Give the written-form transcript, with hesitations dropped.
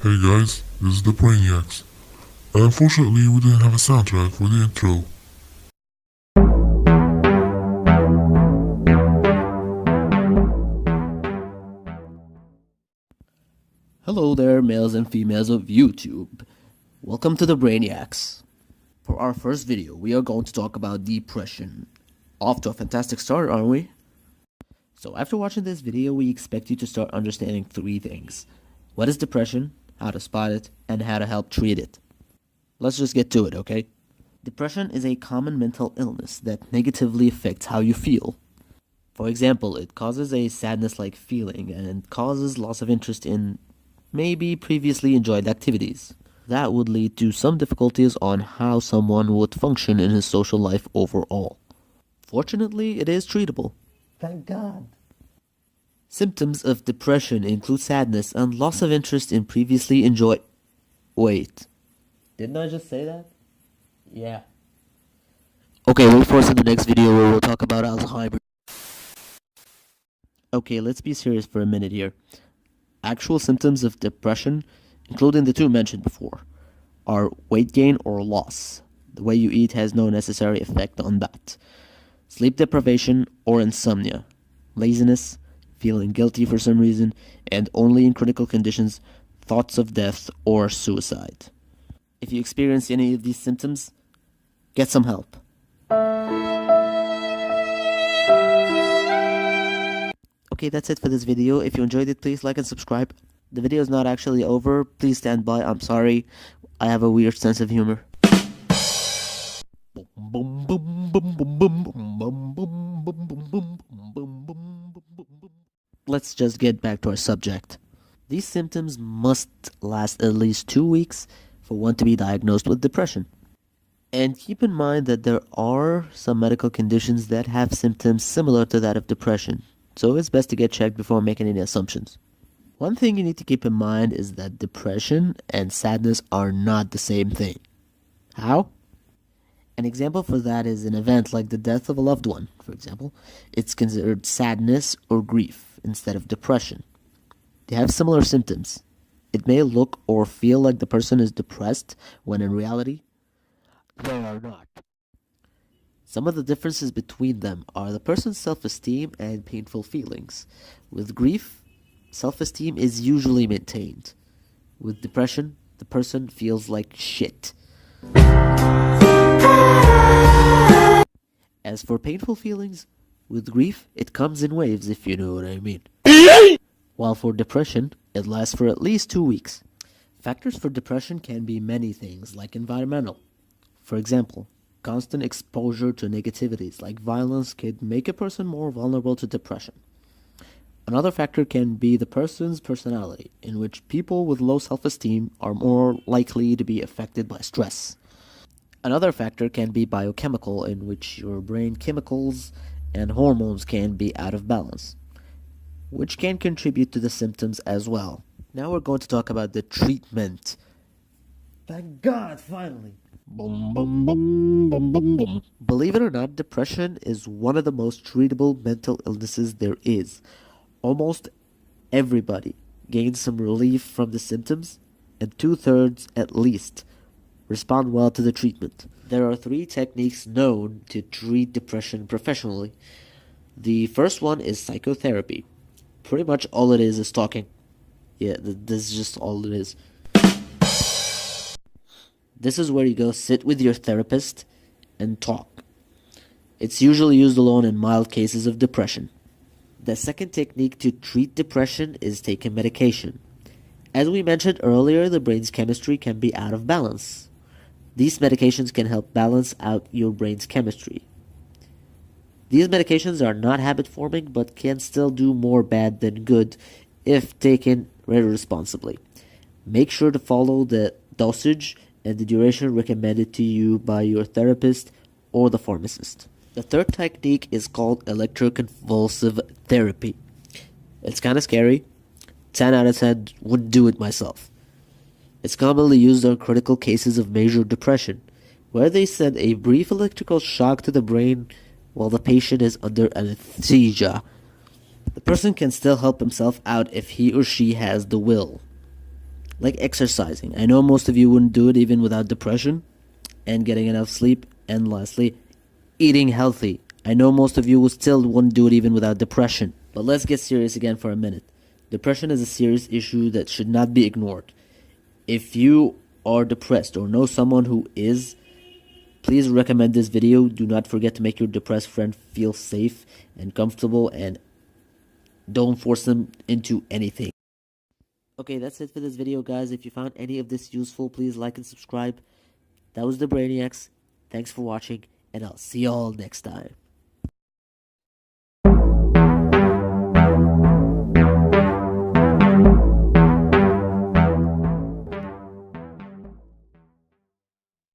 Hey guys, this is the Brainiacs. Unfortunately, we didn't have a soundtrack for the intro. Hello there, males and females of YouTube. Welcome to the Brainiacs. For our first video, we are going to talk about depression. Off to a fantastic start, aren't we? So after watching this video, we expect you to start understanding three things. What is depression, how to spot it, and how to help treat it. Let's just get to it, okay? Depression is a common mental illness that negatively affects how you feel. For example, it causes a sadness-like feeling and causes loss of interest in maybe previously enjoyed activities. That would lead to some difficulties on how someone would function in his social life overall. Fortunately, it is treatable. Thank God. Symptoms of depression include sadness and loss of interest in previously enjoyed... Wait. Didn't I just say that? Yeah. Okay, wait for us in the next video where we'll talk about Alzheimer's. Okay, let's be serious for a minute here. Actual symptoms of depression, including the two mentioned before, are weight gain or loss. The way you eat has no necessary effect on that. Sleep deprivation or insomnia, laziness, feeling guilty for some reason, and only in critical conditions, thoughts of death or suicide. If you experience any of these symptoms, get some help. Okay, that's it for this video. If you enjoyed it, please like and subscribe. The video is not actually over. Please stand by. I'm sorry. I have a weird sense of humor. Let's just get back to our subject. These symptoms must last at least 2 weeks for one to be diagnosed with depression. And keep in mind that there are some medical conditions that have symptoms similar to that of depression. So it's best to get checked before making any assumptions. One thing you need to keep in mind is that depression and sadness are not the same thing. How? An example for that is an event like the death of a loved one, for example. It's considered sadness or grief instead of depression. They have similar symptoms. It may look or feel like the person is depressed when in reality, they are not. Some of the differences between them are the person's self-esteem and painful feelings. With grief, self-esteem is usually maintained. With depression, the person feels like shit. As for painful feelings, with grief, it comes in waves, if you know what I mean. While for depression, it lasts for at least 2 weeks. Factors for depression can be many things, like environmental. For example, constant exposure to negativities like violence can make a person more vulnerable to depression. Another factor can be the person's personality, in which people with low self-esteem are more likely to be affected by stress. Another factor can be biochemical, in which your brain chemicals and hormones can be out of balance, which can contribute to the symptoms as well. Now we're going to talk about the treatment. Thank God, finally! Believe it or not, depression is one of the most treatable mental illnesses there is. Almost everybody gains some relief from the symptoms, and 2/3 at least respond well to the treatment. There are 3 techniques known to treat depression professionally. The first one is psychotherapy. Pretty much all it is talking. Yeah, this is just all it is. This is where you go sit with your therapist and talk. It's usually used alone in mild cases of depression. The second technique to treat depression is taking medication. As we mentioned earlier, the brain's chemistry can be out of balance. These medications can help balance out your brain's chemistry. These medications are not habit-forming but can still do more bad than good if taken very responsibly. Make sure to follow the dosage and the duration recommended to you by your therapist or the pharmacist. The third technique is called electroconvulsive therapy. It's kind of scary. 10 out of 10 wouldn't do it myself. It's commonly used on critical cases of major depression, where they send a brief electrical shock to the brain while the patient is under anesthesia. The person can still help himself out if he or she has the will. like exercising. I know most of you wouldn't do it even without depression, and getting enough sleep. And lastly, eating healthy. I know most of you still wouldn't do it even without depression. But let's get serious again for a minute. Depression is a serious issue that should not be ignored. If you are depressed or know someone who is, please recommend this video. Do not forget to make your depressed friend feel safe and comfortable, and don't force them into anything. Okay, that's it for this video, guys. If you found any of this useful, please like and subscribe. That was the Brainiacs. Thanks for watching, and I'll see y'all next time.